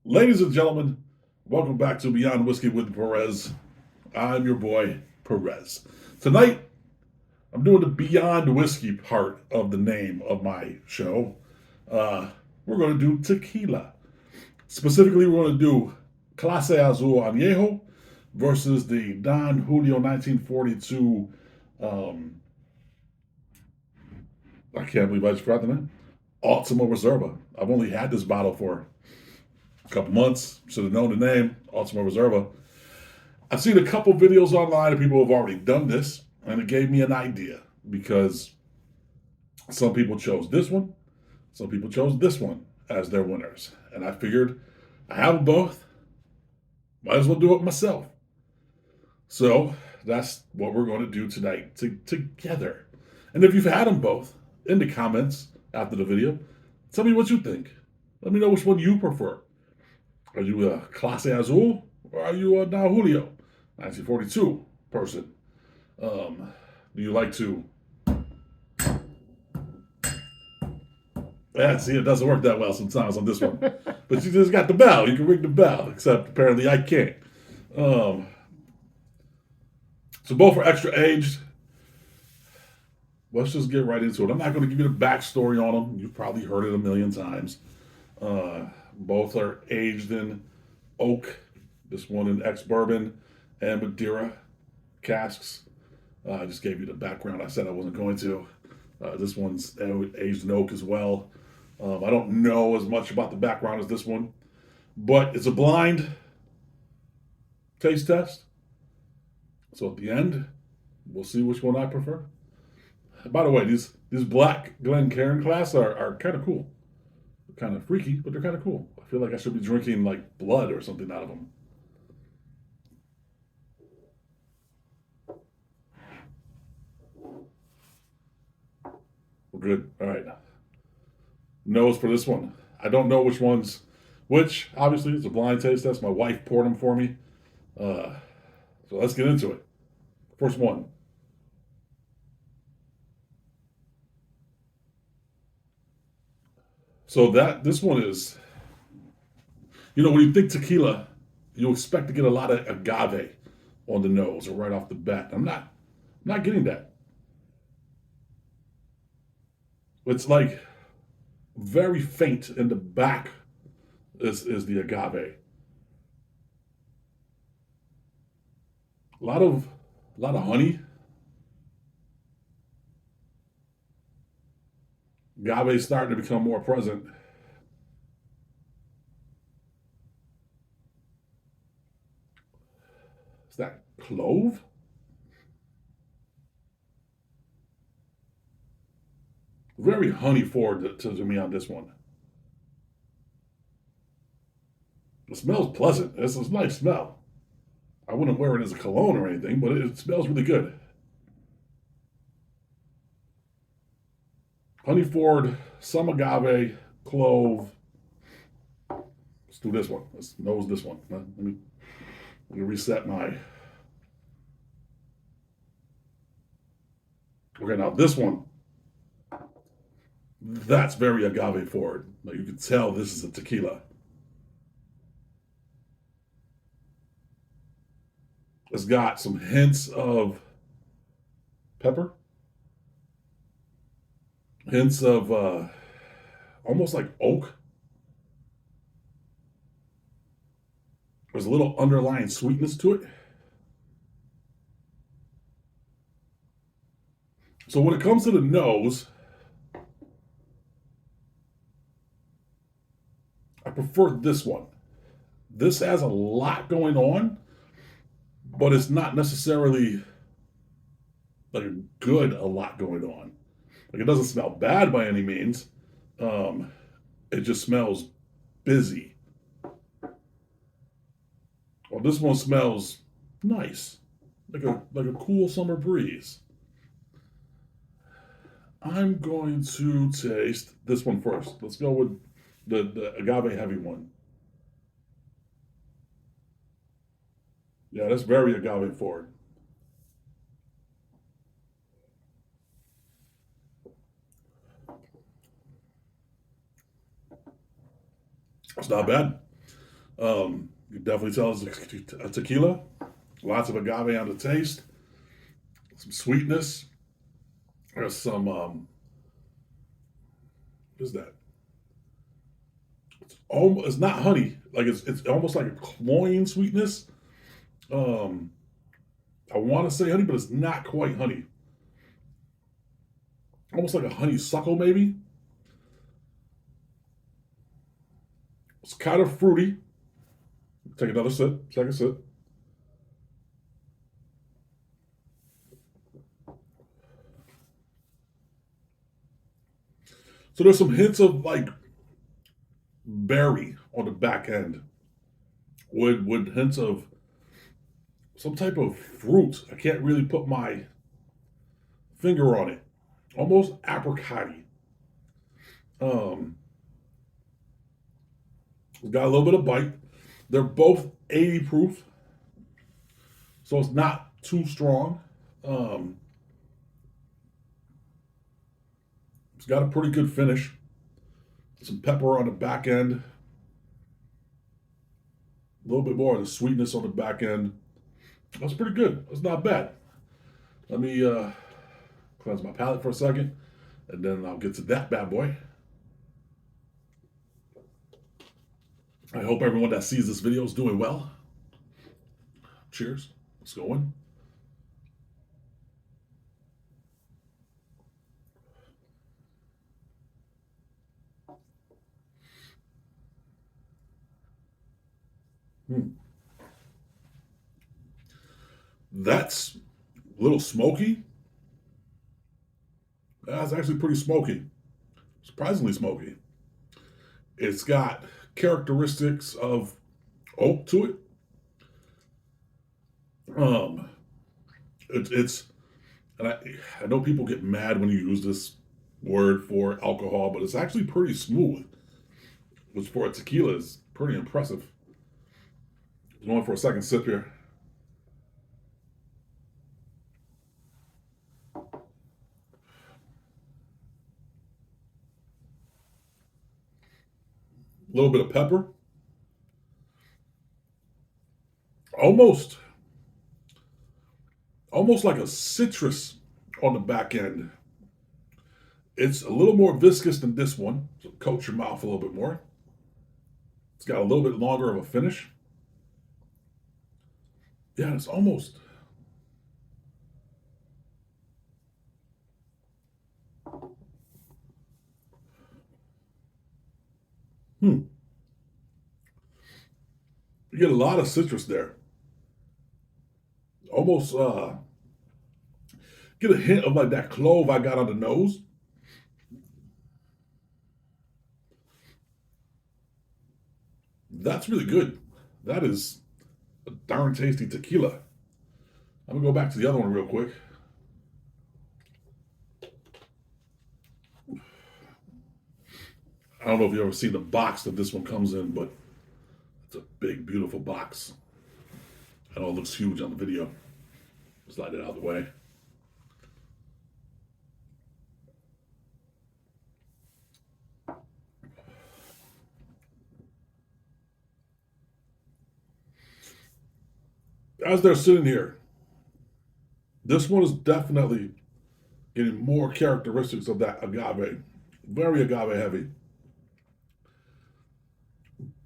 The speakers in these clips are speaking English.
Ladies and gentlemen, welcome back to Beyond Whiskey with Perez. I'm your boy, Perez. Tonight, I'm doing the Beyond Whiskey part of the name of my show. We're going to do tequila. Specifically, we're going to do Clase Azul Anejo versus the Don Julio 1942. I can't believe I just forgot the name. Ultima Reserva. I've only had this bottle for a couple months. Should have known the name, Ultima Reserva. I've seen a couple videos online of people who have already done this, and it gave me an idea because some people chose this one, some people chose this one as their winners. And I figured I have them both, might as well do it myself. So that's what we're going to do tonight together. And if you've had them both, in the comments after the video, tell me what you think. Let me know which one you prefer. Are you a Clase Azul or are you a Don Julio 1942 person? Do you like to? Yeah, see, it doesn't work that well sometimes on this one. But you just got the bell. You can ring the bell, except apparently I can't. So both are extra aged. Let's just get right into it. I'm not going to give you the backstory on them. You've probably heard it a million times. Both are aged in oak. This one in ex-bourbon and Madeira casks. I just gave you the background. I said I wasn't going to. This one's aged in oak as well. I don't know as much about the background as this one, but it's a blind taste test. So at the end, we'll see which one I prefer. By the way, these black Glencairn class are kind of cool. They're kind of freaky, but they're kind of cool. I feel like I should be drinking like blood or something out of them. We're good. All right. Nose for this one. I don't know which ones, which obviously it's a blind taste test. My wife poured them for me. So let's get into it. First one. So this one is, when you think tequila, you expect to get a lot of agave on the nose or right off the bat. I'm not getting that. It's like very faint in the back is the agave. A lot of honey. Agave is starting to become more present. Is that clove? Very honey forward to me on this one. It smells pleasant. It's a nice smell. I wouldn't wear it as a cologne or anything, but it smells really good. Honey forward, some agave, clove. Let's do this one. Let's nose this one. Let me reset my. Okay, now this one, that's very agave forward. Like you can tell this is a tequila. It's got some hints of pepper, hints of almost like oak. There's a little underlying sweetness to it. So when it comes to the nose, I prefer this one. This has a lot going on, but it's not necessarily like a lot going on. Like it doesn't smell bad by any means. Um, it just smells busy. Well, this one smells nice, like a cool summer breeze. I'm going to taste this one first. Let's go with the agave heavy one. Yeah, that's very agave forward. It's not bad. You definitely tell it's a tequila. Lots of agave on the taste. Some sweetness. There's some, what is that? It's not honey. Like it's almost like a cloying sweetness. Um, I want to say honey, but it's not quite honey. Almost like a honeysuckle, maybe. It's kind of fruity. Take another sip, second sip. So there's some hints of like berry on the back end, with hints of some type of fruit. I can't really put my finger on it. Almost apricot-y. Um, it's got a little bit of bite. They're both 80 proof, so it's not too strong. Um, it's got a pretty good finish. Some pepper on the back end. A little bit more of the sweetness on the back end. That's pretty good. That's not bad. Let me cleanse my palate for a second, and then I'll get to that bad boy. I hope everyone that sees this video is doing well. Cheers. Let's go in. That's a little smoky. That's actually pretty smoky. Surprisingly smoky. It's got characteristics of oak to it. Um, it's and I know people get mad when you use this word for alcohol, but it's actually pretty smooth, which for a tequila is pretty impressive. Going for a second sip here. A little bit of pepper. Almost, almost like a citrus on the back end. It's a little more viscous than this one, so coat your mouth a little bit more. It's got a little bit longer of a finish. Yeah, it's almost. You get a lot of citrus there. Almost get a hint of like that clove I got on the nose. That's really good. That is a darn tasty tequila. I'm gonna go back to the other one real quick. I don't know if you ever seen the box that this one comes in, but it's a big, beautiful box. I know it looks huge on the video. Slide it out of the way. As they're sitting here, this one is definitely getting more characteristics of that agave. Very agave heavy.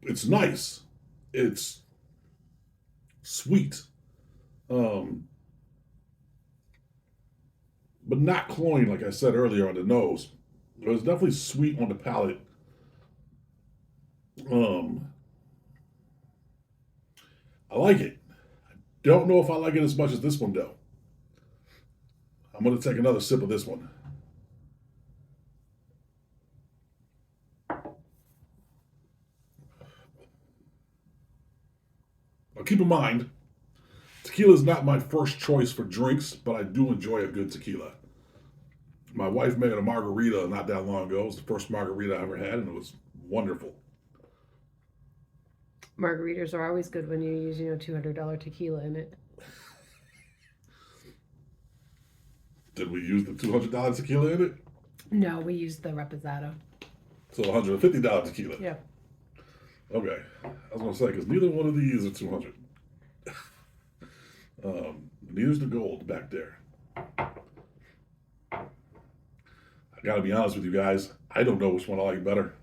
It's nice. It's sweet. Um, but not cloying, like I said earlier, on the nose. It was definitely sweet on the palate. Um, I like it. Don't know if I like it as much as this one, though. I'm going to take another sip of this one. Now, keep in mind, tequila is not my first choice for drinks, but I do enjoy a good tequila. My wife made a margarita not that long ago. It was the first margarita I ever had, and it was wonderful. Margaritas are always good when you use, $200 tequila in it. Did we use the $200 tequila in it? No, we use the reposado. So $150 tequila. Yeah. Okay. I was going to say, because neither one of these are 200. Neither's the gold back there. I got to be honest with you guys. I don't know which one I like better.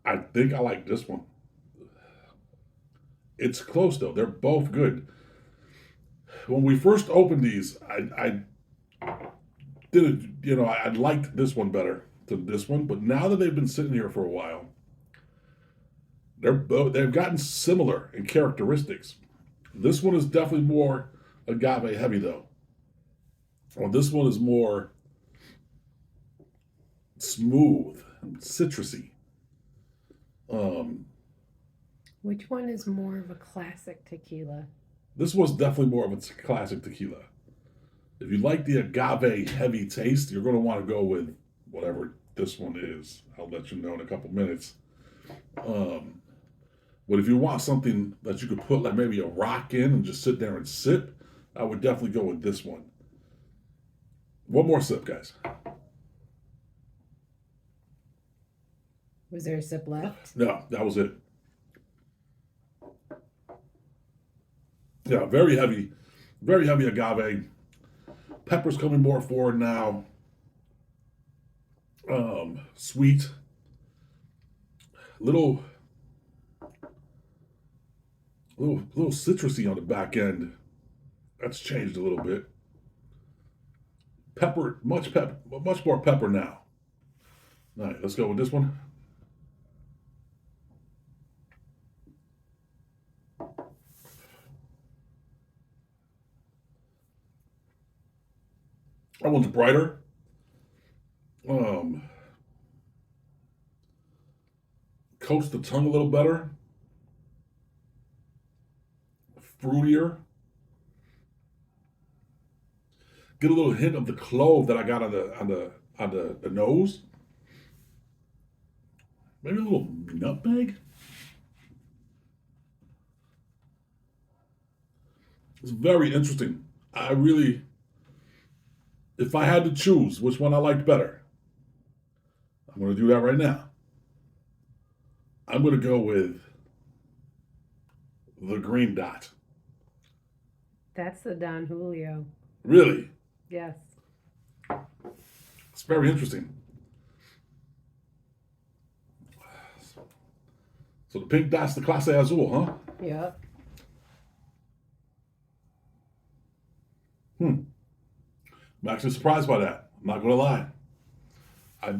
I think I like this one. It's close though. They're both good. When we first opened these, I did, I liked this one better than this one. But now that they've been sitting here for a while, they've gotten similar in characteristics. This one is definitely more agave heavy though. Well, this one is more smooth, citrusy. Which one is more of a classic tequila? This was definitely more of a classic tequila. If you like the agave heavy taste, you're going to want to go with whatever this one is. I'll let you know in a couple minutes. But if you want something that you could put like maybe a rock in and just sit there and sip, I would definitely go with this one. One more sip, guys. Was there a sip left? No, that was it. Yeah, very heavy agave. Pepper's coming more forward now. Sweet. Little citrusy on the back end. That's changed a little bit. Pepper, much more pepper now. All right, let's go with this one. That one's brighter. Coats the tongue a little better. Fruitier. Get a little hint of the clove that I got on the nose. Maybe a little nutmeg. It's very interesting. If I had to choose which one I liked better, I'm going to do that right now. I'm going to go with the green dot. That's the Don Julio. Really? Yes. It's very interesting. So the pink dot's the Clase Azul, huh? Yep. I'm actually surprised by that. I'm not going to lie. I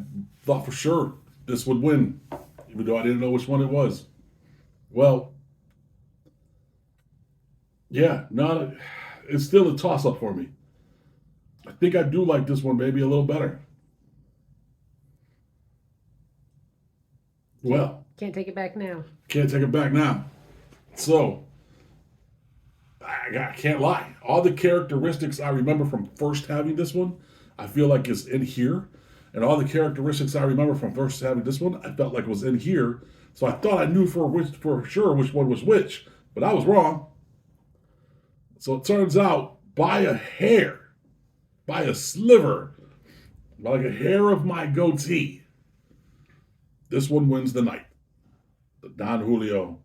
thought for sure this would win, even though I didn't know which one it was. Well, yeah, it's still a toss-up for me. I think I do like this one maybe a little better. Well, Can't take it back now. can't take it back now. So, I can't lie. All the characteristics I remember from first having this one, I feel like is in here. And all the characteristics I remember from first having this one, I felt like was in here. So I thought I knew for sure which one was which, but I was wrong. So it turns out, by a hair, by a sliver, by like a hair of my goatee, this one wins the night. The Don Julio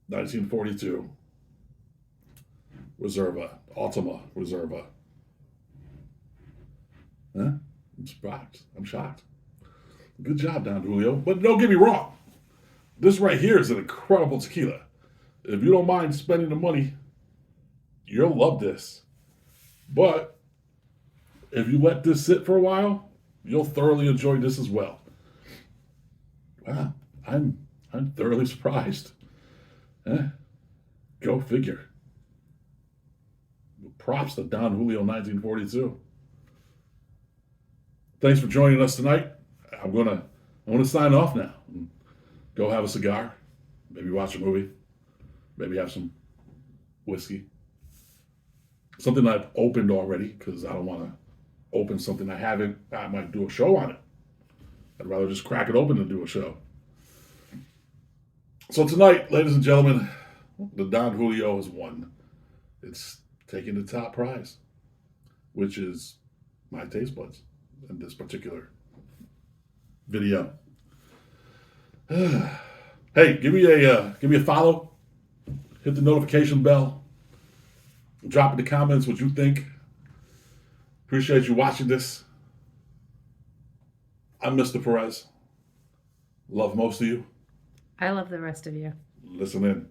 1942 Reserva, Ultima Reserva. Huh? I'm shocked. Good job, Don Julio. But don't get me wrong. This right here is an incredible tequila. If you don't mind spending the money, you'll love this. But if you let this sit for a while, you'll thoroughly enjoy this as well. Wow, I'm thoroughly surprised. Go figure. Props to Don Julio 1942. Thanks for joining us tonight. I'm gonna sign off now. Go have a cigar, maybe watch a movie, maybe have some whiskey. Something I've opened already because I don't want to open something I haven't. I might do a show on it. I'd rather just crack it open than do a show. So tonight, ladies and gentlemen, the Don Julio has won. It's taking the top prize, which is my taste buds. in this particular video. Hey, give me a follow. Hit the notification bell. Drop in the comments what you think. Appreciate you watching this. I'm Mr. Perez. Love most of you. I love the rest of you. Listen in.